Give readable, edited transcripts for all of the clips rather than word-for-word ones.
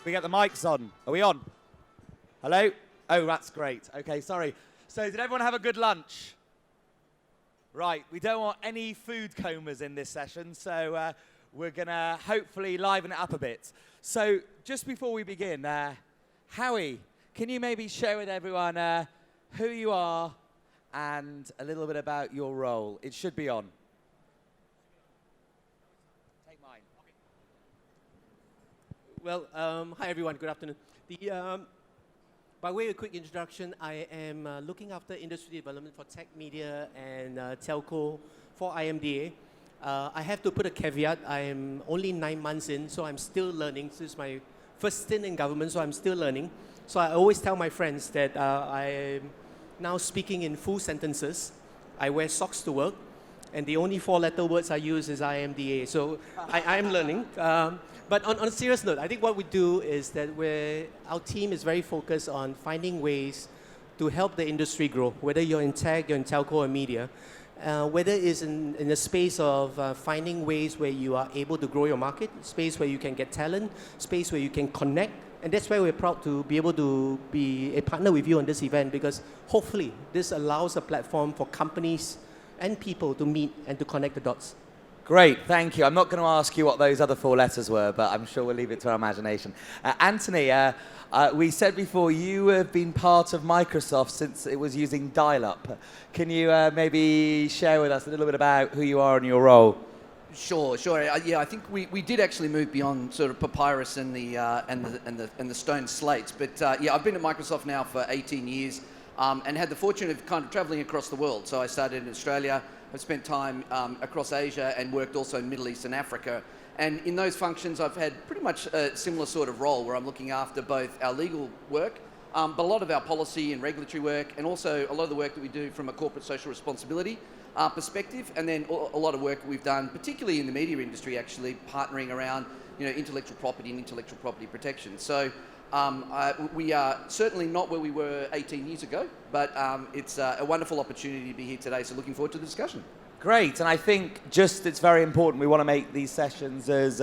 We get the mics on. Are we on? Hello? Oh, that's great. Okay, sorry. So did everyone have a good lunch? Right, we don't want any food comas in this session, so we're going to hopefully liven it up a bit. So just before we begin, Howie, can you maybe share with everyone who you are and a little bit about your role? It should be on. Take mine. Well, hi everyone, good afternoon. By way of a quick introduction, I am looking after industry development for tech, media, and telco for IMDA. I have to put a caveat, I am only 9 months in, so I'm still learning. This is my first stint in government, so I'm still learning. So I always tell my friends that I am now speaking in full sentences. I wear socks to work, and the only 4-letter words I use is IMDA. So I am learning. But on a serious note, I think what we do is that our team is very focused on finding ways to help the industry grow, whether you're in tech, you're in telco or media, whether it's in the space of finding ways where you are able to grow your market, space where you can get talent, space where you can connect. And that's why we're proud to be able to be a partner with you on this event, because hopefully this allows a platform for companies and people to meet and to connect the dots. Great, thank you. I'm not going to ask you what those other 4 letters were, but I'm sure we'll leave it to our imagination. Antony, we said before you have been part of Microsoft since it was using dial-up. Can you maybe share with us a little bit about who you are and your role? Sure. Yeah, I think we did actually move beyond sort of papyrus and the stone slates. But yeah, I've been at Microsoft now for 18 years and had the fortune of kind of traveling across the world. So I started in Australia. I've spent time across Asia and worked also in Middle East and Africa. And in those functions, I've had pretty much a similar sort of role where I'm looking after both our legal work, but a lot of our policy and regulatory work, and also a lot of the work that we do from a corporate social responsibility perspective, and then a lot of work we've done, particularly in the media industry, actually partnering around intellectual property and intellectual property protection. So we are certainly not where we were 18 years ago, but it's a wonderful opportunity to be here today, so looking forward to the discussion. Great, and I think it's very important, we want to make these sessions as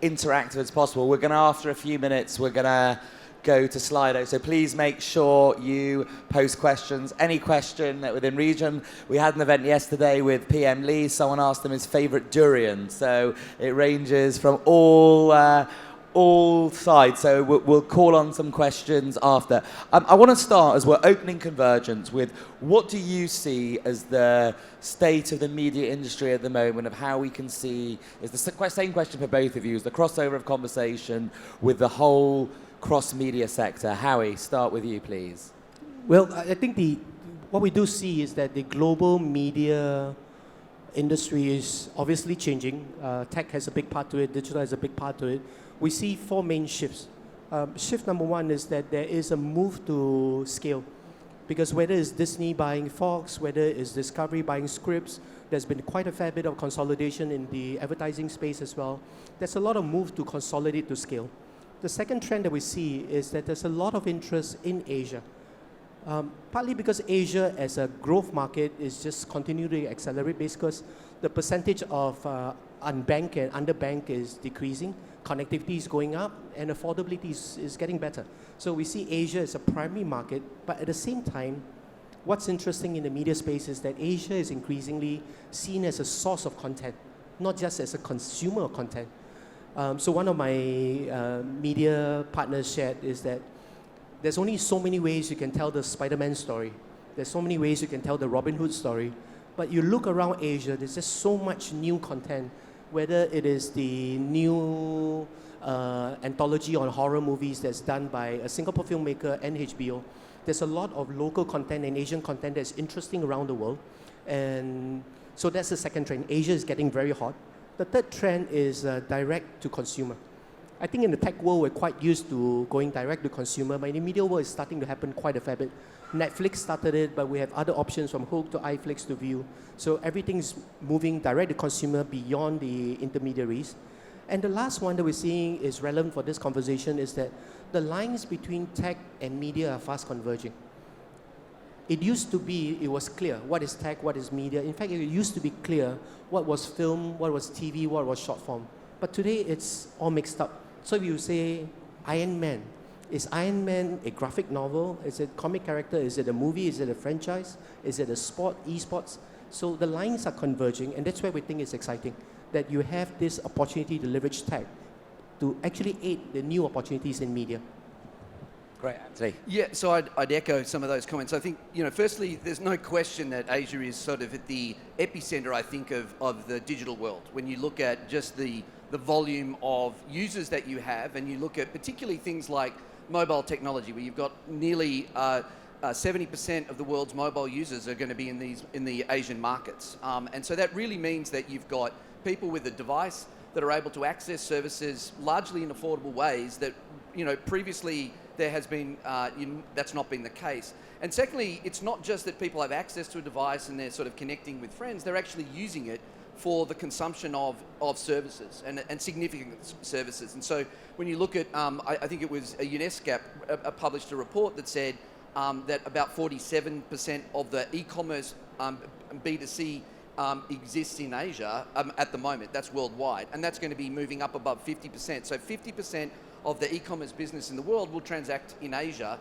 interactive as possible. We're going to, after a few minutes, we're going to go to Slido, so please make sure you post questions, any question within region. We had an event yesterday with PM Lee, someone asked him his favourite durian, so it ranges from all sides, so we'll call on some questions after. I want to start, as we're opening Convergence, with what do you see as the state of the media industry at the moment, of how we can see, is the same question for both of you, is the crossover of conversation with the whole cross-media sector. Howie, start with you, please. Well, I think what we do see is that the global media industry is obviously changing. Tech has a big part to it, digital has a big part to it. We see 4 main shifts. Shift number 1 is that there is a move to scale. Because whether it's Disney buying Fox, whether it's Discovery buying Scripps, there's been quite a fair bit of consolidation in the advertising space as well. There's a lot of move to consolidate to scale. The second trend that we see is that there's a lot of interest in Asia. Partly because Asia as a growth market is just continuing to accelerate because the percentage of unbanked and underbanked is decreasing, connectivity is going up, and affordability is getting better. So we see Asia as a primary market, but at the same time, what's interesting in the media space is that Asia is increasingly seen as a source of content, not just as a consumer of content. So one of my media partners shared is that there's only so many ways you can tell the Spider-Man story. There's so many ways you can tell the Robin Hood story. But you look around Asia, there's just so much new content, whether it is the new anthology on horror movies that's done by a Singapore filmmaker and HBO. There's a lot of local content and Asian content that's interesting around the world. And so that's the second trend. Asia is getting very hot. The third trend is direct to consumer. I think in the tech world, we're quite used to going direct to consumer, but in the media world, it's starting to happen quite a fair bit. Netflix started it, but we have other options from Hook to iFlix to View. So everything's moving direct to consumer beyond the intermediaries. And the last one that we're seeing is relevant for this conversation is that the lines between tech and media are fast converging. It used to be, it was clear what is tech, what is media. In fact, it used to be clear what was film, what was TV, what was short form. But today, it's all mixed up. So if you say Iron Man. Is Iron Man a graphic novel? Is it a comic character? Is it a movie? Is it a franchise? Is it a sport, esports? So the lines are converging, and that's where we think it's exciting, that you have this opportunity to leverage tech to actually aid the new opportunities in media. Great, Antony. Yeah, so I'd echo some of those comments. I think, firstly, there's no question that Asia is sort of at the epicenter, I think, of the digital world. When you look at just the volume of users that you have, and you look at particularly things like mobile technology, where you've got nearly 70% of the world's mobile users are going to be in the Asian markets. And so that really means that you've got people with a device that are able to access services largely in affordable ways that, previously there has been, that's not been the case. And secondly, it's not just that people have access to a device and they're sort of connecting with friends, they're actually using it for the consumption of services and significant services. And so when you look at, I think it was UNESCO published a report that said that about 47% of the e-commerce B2C exists in Asia at the moment. That's worldwide. And that's going to be moving up above 50%. So 50% of the e-commerce business in the world will transact in Asia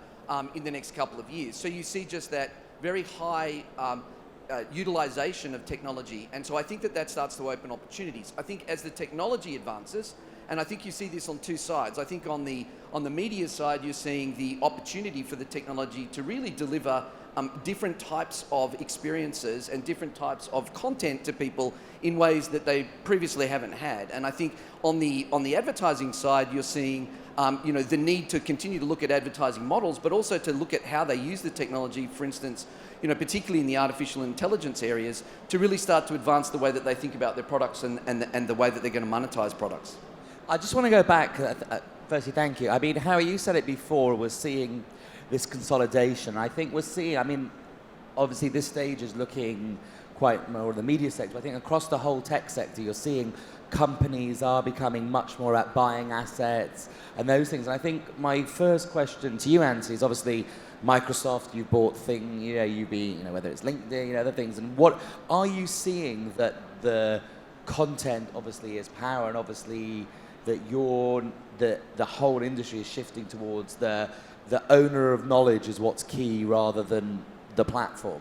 in the next couple of years. So you see just that very high utilization of technology. And so I think that starts to open opportunities. I think as the technology advances, and I think you see this on two sides. I think on the media side, you're seeing the opportunity for the technology to really deliver different types of experiences and different types of content to people in ways that they previously haven't had. And I think on the advertising side, you're seeing the need to continue to look at advertising models, but also to look at how they use the technology, for instance, particularly in the artificial intelligence areas, to really start to advance the way that they think about their products and the way that they're going to monetize products. I just want to go back. Firstly, thank you. I mean, Howie, you said it before, we're seeing this consolidation. I think we're seeing, obviously this stage is looking quite more in the media sector. I think across the whole tech sector, you're seeing companies are becoming much more at buying assets and those things. And I think my first question to you, Antony, is obviously Microsoft, you bought Thing, whether it's LinkedIn, other things. And what are you seeing that the content obviously is power, and obviously that the whole industry is shifting towards the owner of knowledge is what's key rather than the platform?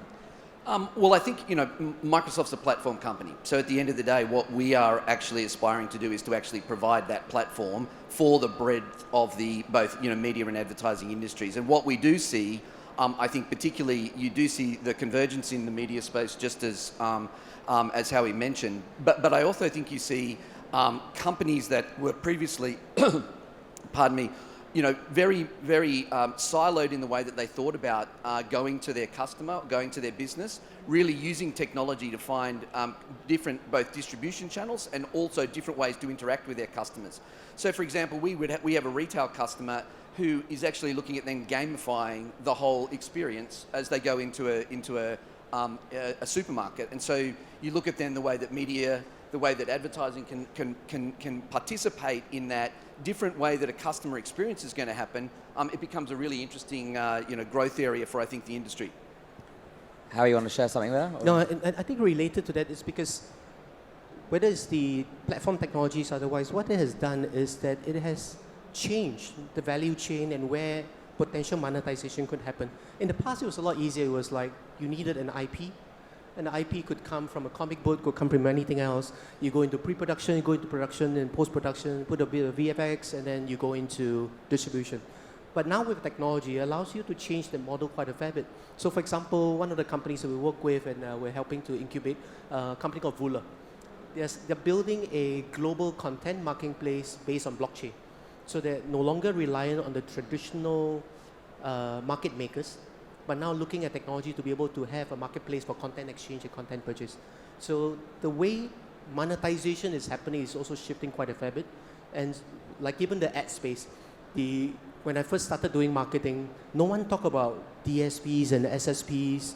Well, I think, Microsoft's a platform company. So at the end of the day, what we are actually aspiring to do is to actually provide that platform for the breadth of the both, media and advertising industries. And what we do see, I think particularly you do see the convergence in the media space, just as Howie mentioned. But I also think you see companies that were previously, pardon me, very, very siloed in the way that they thought about going to their customer, going to their business, really using technology to find different both distribution channels and also different ways to interact with their customers. So, for example, we have a retail customer who is actually looking at then gamifying the whole experience as they go into a supermarket. And so you look at then the way that media, the way that advertising can participate in that different way that a customer experience is going to happen. It becomes a really interesting growth area for, I think, the industry. How you want to share something there? Or? No, and I think related to that is because whether it's the platform technologies or otherwise, what it has done is that it has changed the value chain and where potential monetization could happen. In the past, it was a lot easier. It was like you needed an IP. And the IP could come from a comic book, could come from anything else. You go into pre-production, you go into production and post-production, put a bit of VFX, and then you go into distribution. But now with technology, it allows you to change the model quite a fair bit. So for example, one of the companies that we work with and we're helping to incubate, a company called Vula. They're building a global content marketplace based on blockchain. So they're no longer reliant on the traditional market makers, but now looking at technology to be able to have a marketplace for content exchange and content purchase. So the way monetization is happening is also shifting quite a fair bit. And like even the ad space, when I first started doing marketing, no one talked about DSPs and SSPs,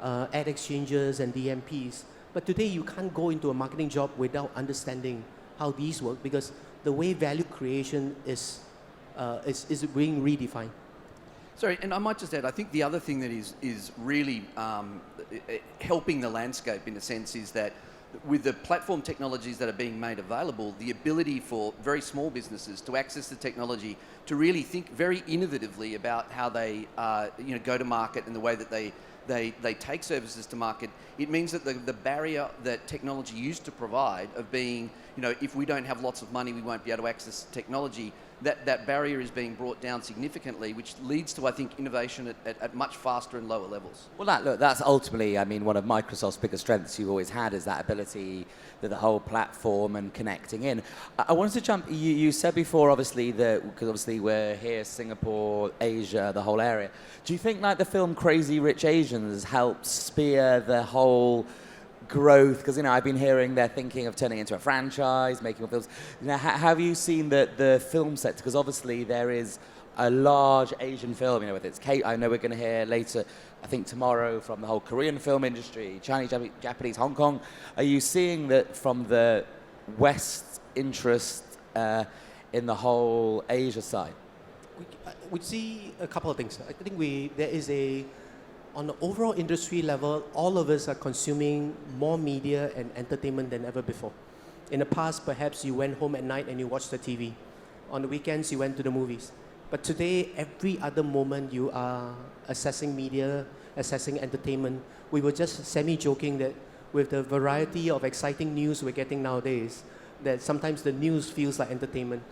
ad exchanges and DMPs. But today you can't go into a marketing job without understanding how these work, because the way value creation is being redefined. Sorry, and I might just add, I think the other thing that is really helping the landscape in a sense is that with the platform technologies that are being made available, the ability for very small businesses to access the technology, to really think very innovatively about how they go to market and the way that they take services to market, it means that the barrier that technology used to provide of being, if we don't have lots of money, we won't be able to access technology, that barrier is being brought down significantly, which leads to, I think, innovation at much faster and lower levels. Well, that's ultimately, I mean, one of Microsoft's biggest strengths you've always had is that ability, the whole platform and connecting in. I wanted to jump, you said before, obviously, because obviously we're here, Singapore, Asia, the whole area. Do you think like the film Crazy Rich Asians helped spear the whole growth? Because, I've been hearing they're thinking of turning into a franchise, making more films. Have you seen the film sector? Because obviously there is a large Asian film, whether it's Kate, I know we're going to hear later, I think tomorrow, from the whole Korean film industry, Chinese, Japanese, Hong Kong. Are you seeing that from the West interest in the whole Asia side? We see a couple of things. I think there is on the overall industry level, all of us are consuming more media and entertainment than ever before. In the past, perhaps you went home at night and you watched the TV. On the weekends, you went to the movies. But today, every other moment, you are accessing media, accessing entertainment. We were just semi-joking that with the variety of exciting news we're getting nowadays, that sometimes the news feels like entertainment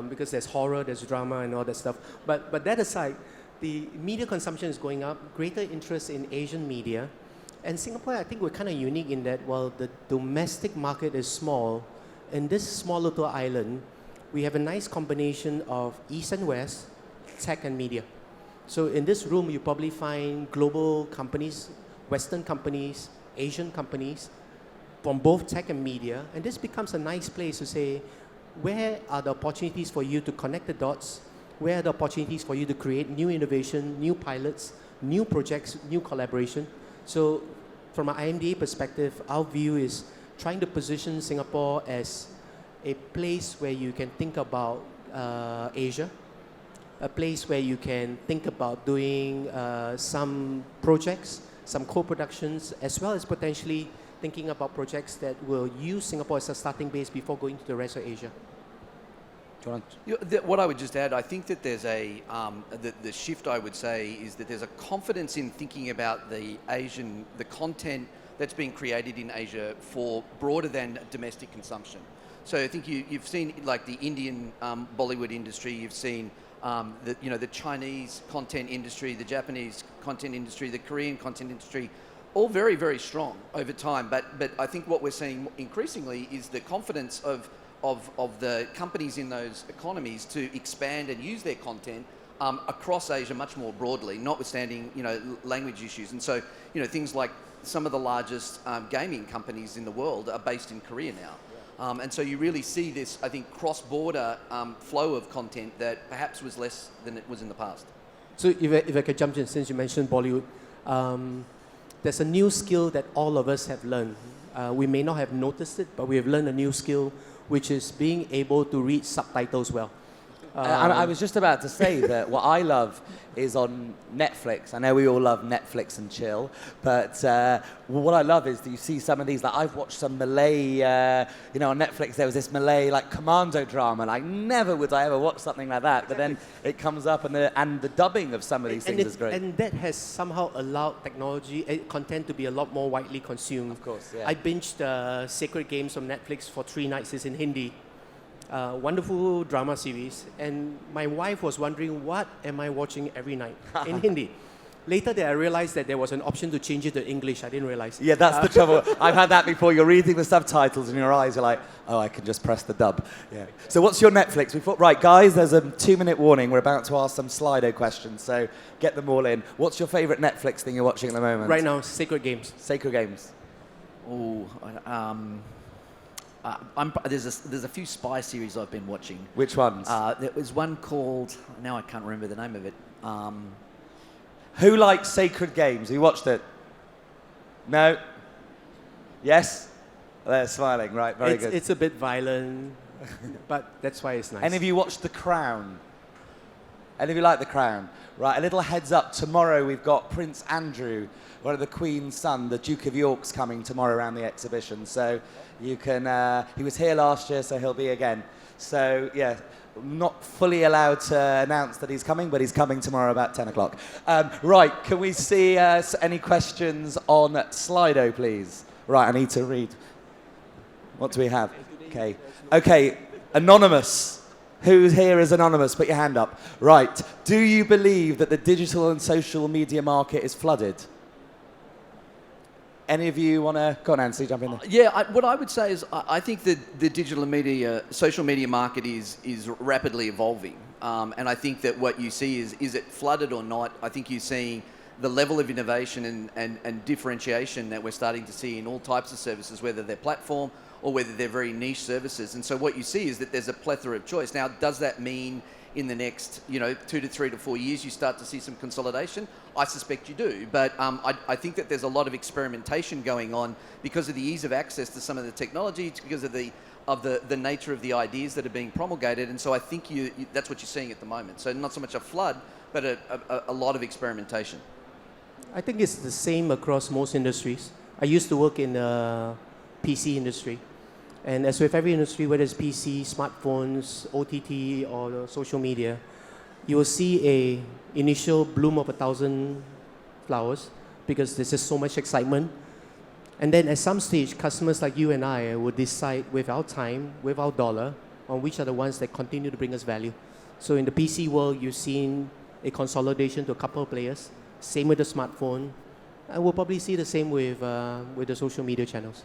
because there's horror, there's drama, and all that stuff. But that aside, the media consumption is going up, greater interest in Asian media. And Singapore, I think we're kind of unique in that while the domestic market is small, in this small little island, we have a nice combination of East and West, tech and media. So in this room, you probably find global companies, Western companies, Asian companies, from both tech and media. And this becomes a nice place to say, where are the opportunities for you to connect the dots? Where are the opportunities for you to create new innovation, new pilots, new projects, new collaboration? So from an IMDA perspective, our view is trying to position Singapore as a place where you can think about Asia, a place where you can think about doing some projects, some co-productions, as well as potentially thinking about projects that will use Singapore as a starting base before going to the rest of Asia. What I would just add, I think that there's the shift, I would say, is that there's a confidence in thinking about the content that's being created in Asia for broader than domestic consumption. So I think you've seen like the Indian Bollywood industry, you've seen the Chinese content industry, the Japanese content industry, the Korean content industry, all very, very strong over time. But I think what we're seeing increasingly is the confidence of the companies in those economies to expand and use their content across Asia much more broadly, notwithstanding language issues. And so things like some of the largest gaming companies in the world are based in Korea now. And so you really see this, I think, cross-border flow of content that perhaps was less than it was in the past. So if I could jump in, since you mentioned Bollywood, there's a new skill that all of us have learned. We may not have noticed it, but we have learned a new skill, which is being able to read subtitles well. I was just about to say that what I love is on Netflix. I know we all love Netflix and chill, but what I love is that you see some of these, like I've watched some Malay, on Netflix there was this Malay like commando drama, like never would I ever watch something like that, but then it comes up and the dubbing of some of these things is great. And that has somehow allowed content to be a lot more widely consumed. Of course, yeah. I binged Sacred Games on Netflix for 3 nights, it's in Hindi. Wonderful drama series, and my wife was wondering, what am I watching every night in Hindi? Later I realized that there was an option to change it to English. I didn't realize. Yeah, that's the trouble. I've had that before. You're reading the subtitles and your eyes are like, oh, I can just press the dub. Yeah. So what's your Netflix? We thought, right, guys, there's a 2-minute warning. We're about to ask some Slido questions, so get them all in. What's your favorite Netflix thing you're watching at the moment? Right now, Sacred Games. Sacred Games. Oh, there's a few spy series I've been watching. Which ones? There was one called, now I can't remember the name of it. Who likes Sacred Games? Who watched it? No? Yes? They're smiling, right, very good. It's a bit violent, but that's why it's nice. Any of you watched The Crown? Any of you like The Crown? Right, a little heads up. Tomorrow we've got Prince Andrew, one of the Queen's son, the Duke of York's coming tomorrow around the exhibition. So you can, he was here last year, so he'll be again. So, yeah, not fully allowed to announce that he's coming, but he's coming tomorrow about 10 o'clock. Right, can we see any questions on Slido, please? Right, I need to read. What do we have? Okay. Okay, anonymous. Who here is anonymous? Put your hand up. Right. Do you believe that the digital and social media market is flooded? Any of you want to... Go on, Antony, jump in there. Yeah, what I would say is I think that the digital media, social media market is rapidly evolving. And I think that what you see is it flooded or not? I think you're seeing the level of innovation and differentiation that we're starting to see in all types of services, whether they're platform or whether they're very niche services. And so what you see is that there's a plethora of choice. Now, does that mean in the next 2 to 3 to 4 years you start to see some consolidation? I suspect you do. But I think that there's a lot of experimentation going on because of the ease of access to some of the technology, because of the nature of the ideas that are being promulgated. And so I think that's what you're seeing at the moment. So not so much a flood, but a lot of experimentation. I think it's the same across most industries. I used to work in the PC industry. And as with every industry, whether it's PC, smartphones, OTT, or social media, you will see an initial bloom of 1,000 flowers because there's just so much excitement. And then at some stage, customers like you and I will decide with our time, with our dollar, on which are the ones that continue to bring us value. So in the PC world, you've seen a consolidation to a couple of players. Same with the smartphone. And we'll probably see the same with the social media channels.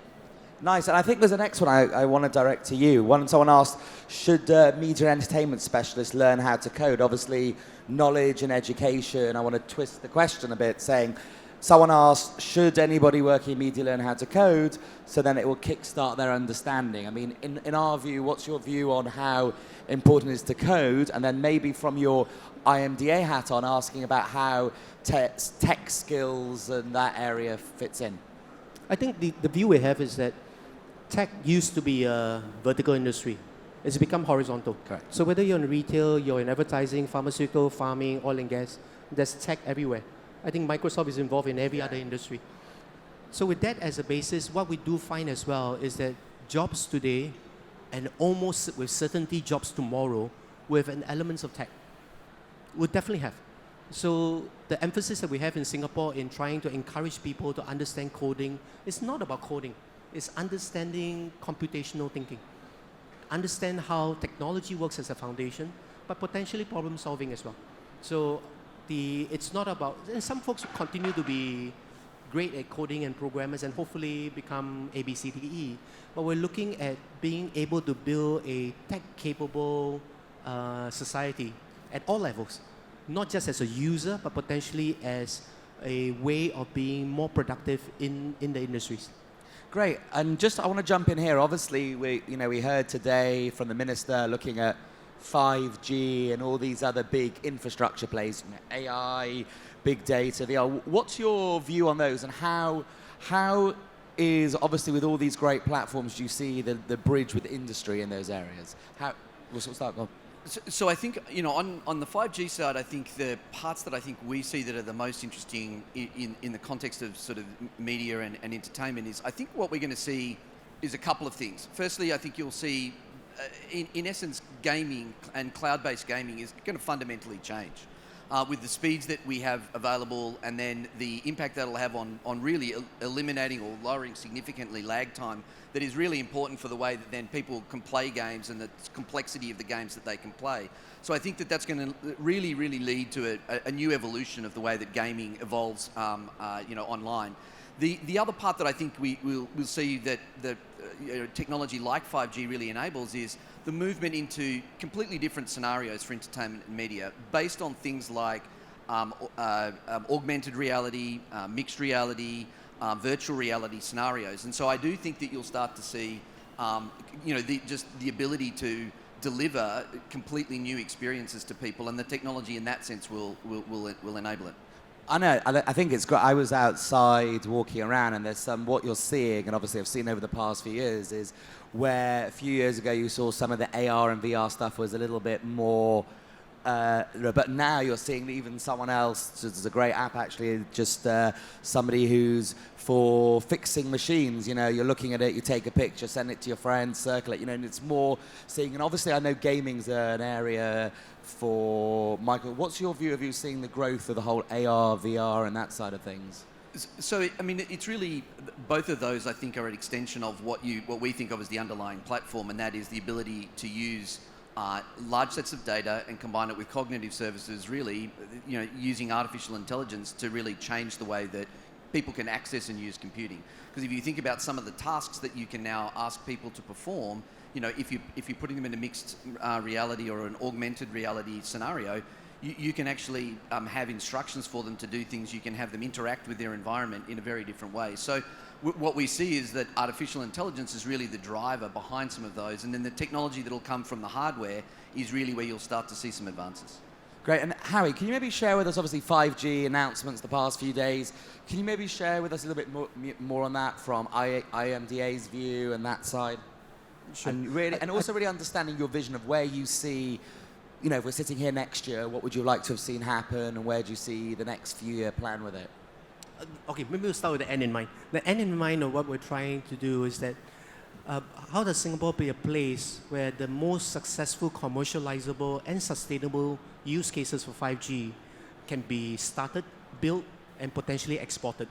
Nice, and I think there's the next one I want to direct to you. Someone asked, should media and entertainment specialists learn how to code? Obviously, knowledge and education. I want to twist the question a bit, saying, someone asked, should anybody working in media learn how to code? So then it will kickstart their understanding. I mean, in our view, what's your view on how important it is to code? And then maybe from your IMDA hat on, asking about how tech skills and that area fits in. I think the view we have is that tech used to be a vertical industry. It's become horizontal. Correct. So whether you're in retail, you're in advertising, pharmaceutical, farming, oil and gas, there's tech everywhere. I think Microsoft is involved in every other industry. So with that as a basis, what we do find as well is that jobs today, and almost with certainty jobs tomorrow, with an elements of tech, we'll definitely have. So the emphasis that we have in Singapore in trying to encourage people to understand coding is not about coding. It's understanding computational thinking. Understand how technology works as a foundation, but potentially problem solving as well. So it's not about, and some folks continue to be great at coding and programmers and hopefully become A, B, C, D, E. But we're looking at being able to build a tech-capable society at all levels. Not just as a user, but potentially as a way of being more productive in the industries. Great, and I want to jump in here. Obviously, we heard today from the Minister looking at 5G and all these other big infrastructure plays, AI, big data, VR. What's your view on those, and how is, obviously with all these great platforms, do you see the bridge with industry in those areas? What's that going? So I think, on the 5G side, I think the parts that I think we see that are the most interesting in the context of sort of media and entertainment is, I think what we're going to see is a couple of things. Firstly, I think you'll see, in essence, gaming and cloud-based gaming is going to fundamentally change. With the speeds that we have available and then the impact that'll have on really eliminating or lowering significantly lag time that is really important for the way that then people can play games and the complexity of the games that they can play. So I think that that's going to really, really lead to a new evolution of the way that gaming evolves online. The other part that I think we'll see that technology like 5G really enables is the movement into completely different scenarios for entertainment and media based on things like augmented reality, mixed reality, virtual reality scenarios. And so I do think that you'll start to see the ability to deliver completely new experiences to people, and the technology in that sense will enable it. I know, I think it's great. I was outside walking around, and there's what you're seeing, and obviously I've seen over the past few years, is where a few years ago you saw some of the AR and VR stuff was a little bit more But now you're seeing even someone else, there's a great app actually, just somebody who's for fixing machines. You know, you're looking at it, you take a picture, send it to your friends, circle it, you know, and it's more seeing, and obviously I know gaming's an area for Michael. What's your view of you seeing the growth of the whole AR, VR and that side of things? So, I mean, it's really, both of those I think are an extension of what we think of as the underlying platform, and that is the ability to use large sets of data and combine it with cognitive services, really, you know, using artificial intelligence to really change the way that people can access and use computing. Because if you think about some of the tasks that you can now ask people to perform, you know, if you're putting them in a mixed reality or an augmented reality scenario, you can actually have instructions for them to do things. You can have them interact with their environment in a very different way. So what we see is that artificial intelligence is really the driver behind some of those, and then the technology that will come from the hardware is really where you'll start to see some advances. Great. And Howie, can you maybe share with us, obviously 5G announcements the past few days, can you maybe share with us a little bit more on that from IMDA's view and that side? Sure. And really, and also really understanding your vision of where you see, you know, if we're sitting here next year, what would you like to have seen happen, and where do you see the next few year plan with it? Okay, maybe we'll start with the end in mind. The end in mind of what we're trying to do is that how does Singapore be a place where the most successful, commercializable, and sustainable use cases for 5G can be started, built, and potentially exported?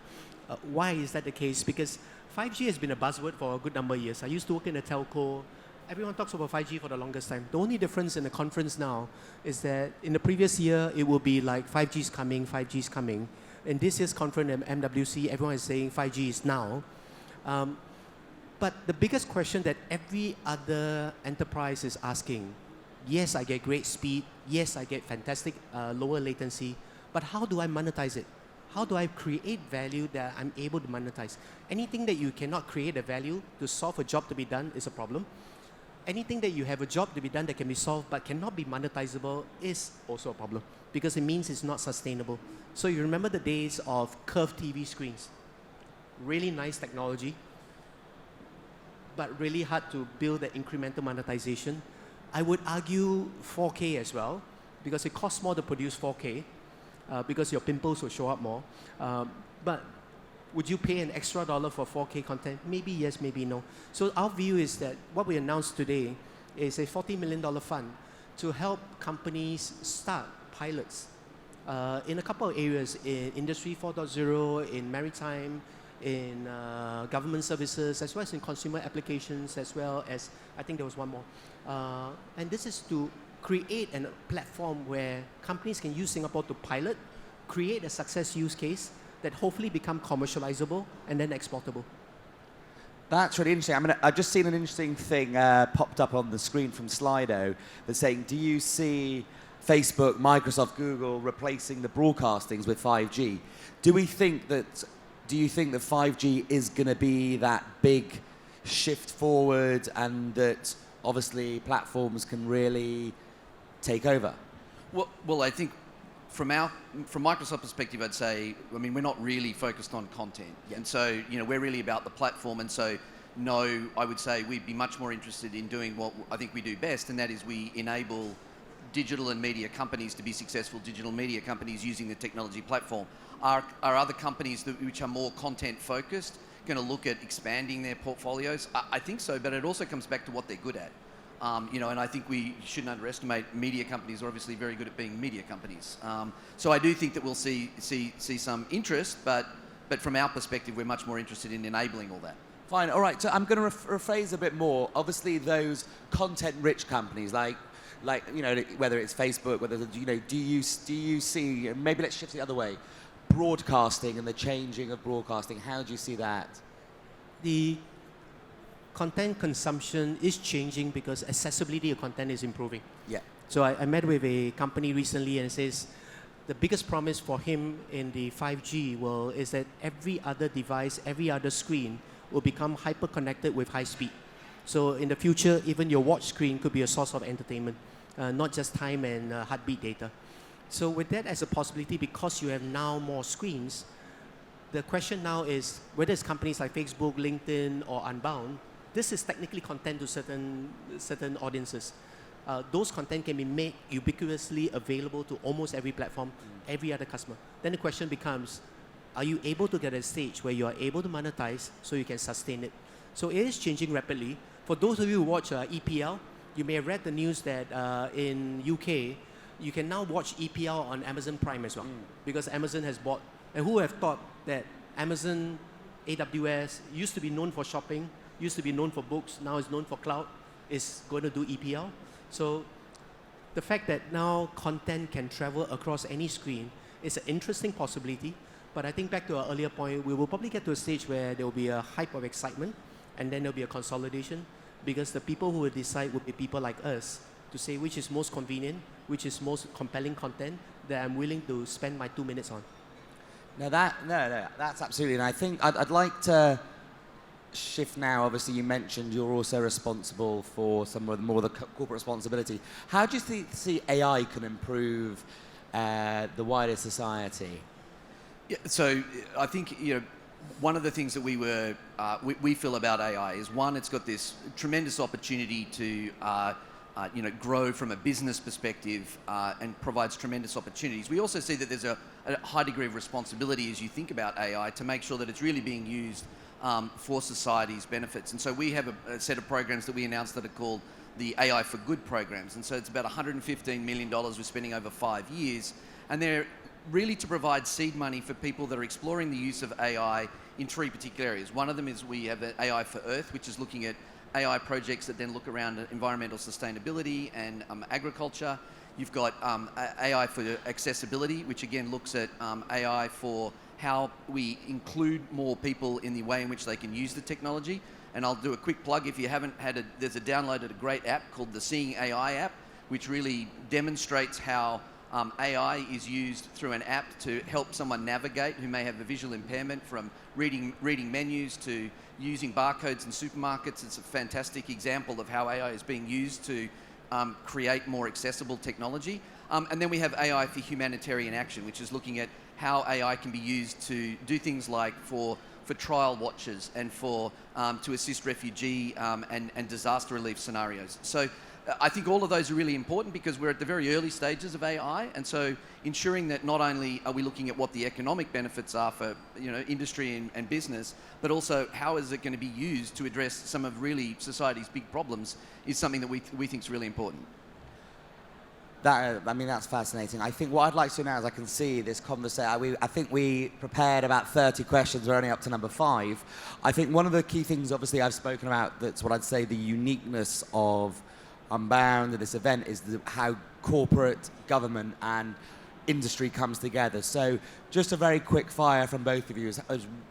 Why is that the case? Because 5G has been a buzzword for a good number of years. I used to work in a telco. Everyone talks about 5G for the longest time. The only difference in the conference now is that in the previous year, it will be like 5G's coming, 5G's coming. In this year's conference at MWC, everyone is saying 5G is now. But the biggest question that every other enterprise is asking, yes, I get great speed, yes, I get fantastic lower latency, but how do I monetize it? How do I create value that I'm able to monetize? Anything that you cannot create a value to solve a job to be done is a problem. Anything that you have a job to be done that can be solved but cannot be monetizable is also a problem, because it means it's not sustainable. So you remember the days of curved TV screens. Really nice technology, but really hard to build the incremental monetization. I would argue 4K as well, because it costs more to produce 4K, because your pimples will show up more. But would you pay an extra $1 for 4K content? Maybe yes, maybe no. So our view is that what we announced today is a $40 million fund to help companies start pilots in a couple of areas, in Industry 4.0, in maritime, in government services, as well as in consumer applications, as well as, I think there was one more. And this is to create a platform where companies can use Singapore to pilot, create a success use case that hopefully become commercializable and then exportable. That's really interesting. I mean, I've just seen an interesting thing popped up on the screen from Slido that's saying, do you see Facebook, Microsoft, Google replacing the broadcastings with 5G? Do you think that 5G is going to be that big shift forward, and that obviously platforms can really take over? Well, I think from Microsoft perspective, I'd say, I mean, we're not really focused on content. Yeah. And so, you know, we're really about the platform. And so, no, I would say we'd be much more interested in doing what I think we do best, and that is we enable digital and media companies to be successful digital media companies using the technology platform. Are other companies which are more content focused going to look at expanding their portfolios? I think so, but it also comes back to what they're good at. You know, and I think we shouldn't underestimate media companies are obviously very good at being media companies. So I do think that we'll see some interest, but from our perspective, we're much more interested in enabling all that. Fine. All right. So I'm going to rephrase a bit more. Obviously, those content-rich companies, like you know, whether it's Facebook, whether you know, do you see? Maybe let's shift the other way. Broadcasting and the changing of broadcasting. How do you see that? The content consumption is changing because accessibility of content is improving. Yeah. So I met with a company recently, and it says the biggest promise for him in the 5G world is that every other device, every other screen will become hyper-connected with high speed. So in the future, even your watch screen could be a source of entertainment, not just time and heartbeat data. So with that as a possibility, because you have now more screens, the question now is whether it's companies like Facebook, LinkedIn, or Unbound, this is technically content to certain audiences. those content can be made ubiquitously available to almost every platform, every other customer. Then the question becomes, are you able to get a stage where you are able to monetize so you can sustain it? So it is changing rapidly. For those of you who watch EPL, you may have read the news that in UK, you can now watch EPL on Amazon Prime as well, because Amazon has bought. And who would have thought that Amazon AWS used to be known for shopping, used to be known for books, now is known for cloud, is going to do EPL. So the fact that now content can travel across any screen is an interesting possibility. But I think back to our earlier point, we will probably get to a stage where there will be a hype of excitement, and then there will be a consolidation, because the people who will decide will be people like us to say which is most convenient, which is most compelling content that I'm willing to spend my 2 minutes on. No, that's absolutely. And I think I'd like to shift now. Obviously, you mentioned you're also responsible for some of the more the corporate responsibility. How do you see AI can improve the wider society? Yeah, so I think one of the things that we feel about AI is, one, it's got this tremendous opportunity to grow from a business perspective and provides tremendous opportunities. We also see that there's a high degree of responsibility as you think about AI to make sure that it's really being used for society's benefits. And so we have a set of programs that we announced that are called the AI for Good programs. And so it's about $115 million we're spending over 5 years. And they're really to provide seed money for people that are exploring the use of AI in 3 particular areas. One of them is we have AI for Earth, which is looking at AI projects that then look around environmental sustainability and agriculture. You've got AI for accessibility, which again looks at AI for how we include more people in the way in which they can use the technology. And I'll do a quick plug. If you haven't there's downloaded a great app called the Seeing AI app, which really demonstrates how AI is used through an app to help someone navigate who may have a visual impairment, from reading menus to using barcodes in supermarkets. It's a fantastic example of how AI is being used to create more accessible technology. And then we have AI for humanitarian action, which is looking at how AI can be used to do things like for trial watches and to assist refugee and disaster relief scenarios. So I think all of those are really important because we're at the very early stages of AI, and so ensuring that not only are we looking at what the economic benefits are for industry and business, but also how is it going to be used to address some of really society's big problems is something that we think is really important. That's fascinating. I think what I'd like to do now is I can see this conversation. I think we prepared about 30 questions. We're only up to number 5. I think one of the key things, obviously, I've spoken about, that's what I'd say the uniqueness of Unbound and this event is how corporate, government and industry comes together. So just a very quick fire from both of you is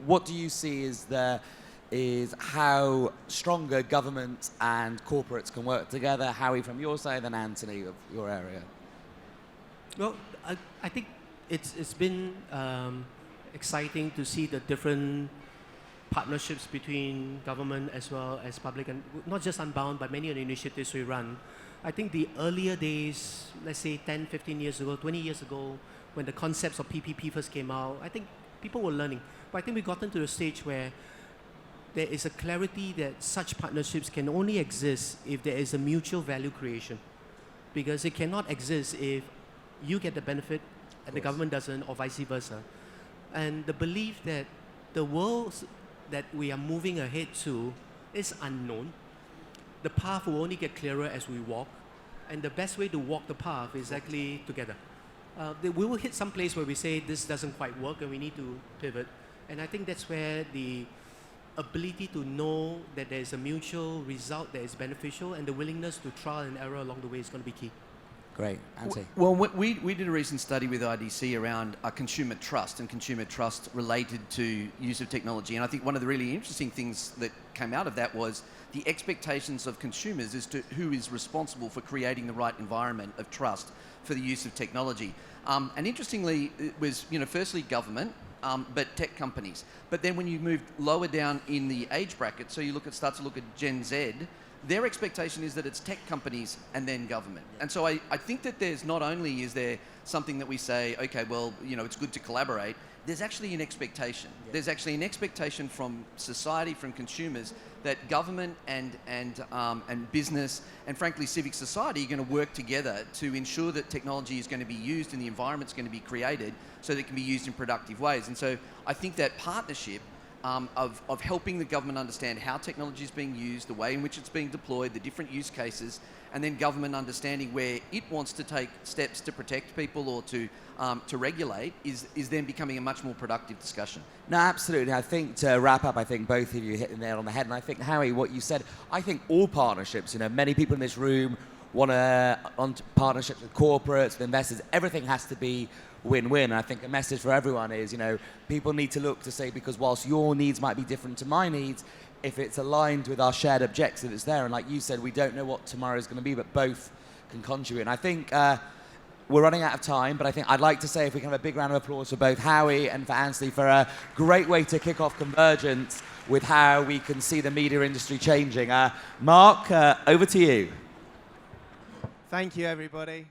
what do you see is how stronger government and corporates can work together? Howie from your side, and Antony of your area. Well, I think it's been exciting to see the different partnerships between government as well as public, and not just Unbound, but many of the initiatives we run. I think the earlier days, let's say 10, 15 years ago, 20 years ago, when the concepts of PPP first came out, I think people were learning. But I think we've gotten to a stage where there is a clarity that such partnerships can only exist if there is a mutual value creation. Because it cannot exist if you get the benefit and the government doesn't, or vice versa. And the belief that the world that we are moving ahead to is unknown. The path will only get clearer as we walk, and the best way to walk the path is actually together. We will hit some place where we say this doesn't quite work and we need to pivot, and I think that's where the ability to know that there is a mutual result that is beneficial and the willingness to trial and error along the way is going to be key. Great. Antony. Well, we did a recent study with IDC around consumer trust and consumer trust related to use of technology. And I think one of the really interesting things that came out of that was the expectations of consumers as to who is responsible for creating the right environment of trust for the use of technology. And interestingly, it was, firstly government, but tech companies. But then when you move lower down in the age bracket, so you start to look at Gen Z, their expectation is that it's tech companies and then government. And so I think that there's not only is there something that we say, okay, well, it's good to collaborate, there's actually an expectation. There's actually an expectation from society, from consumers, that government and business and frankly civic society are going to work together to ensure that technology is going to be used and the environment's going to be created so that it can be used in productive ways. And so I think that partnership of helping the government understand how technology is being used, the way in which it's being deployed, the different use cases, and then government understanding where it wants to take steps to protect people or to regulate is then becoming a much more productive discussion. No, absolutely. I think to wrap up, I think both of you hit the nail on the head. And I think, Howie, what you said, I think all partnerships, many people in this room want on partnerships with corporates, with investors, everything has to be win-win. And I think a message for everyone is, people need to look to say, because whilst your needs might be different to my needs, if it's aligned with our shared objective, it's there. And like you said, we don't know what tomorrow is going to be, but both can contribute. And I think we're running out of time, but I think I'd like to say if we can have a big round of applause for both Howie and for Antony for a great way to kick off Convergence with how we can see the media industry changing. Mark, over to you. Thank you, everybody.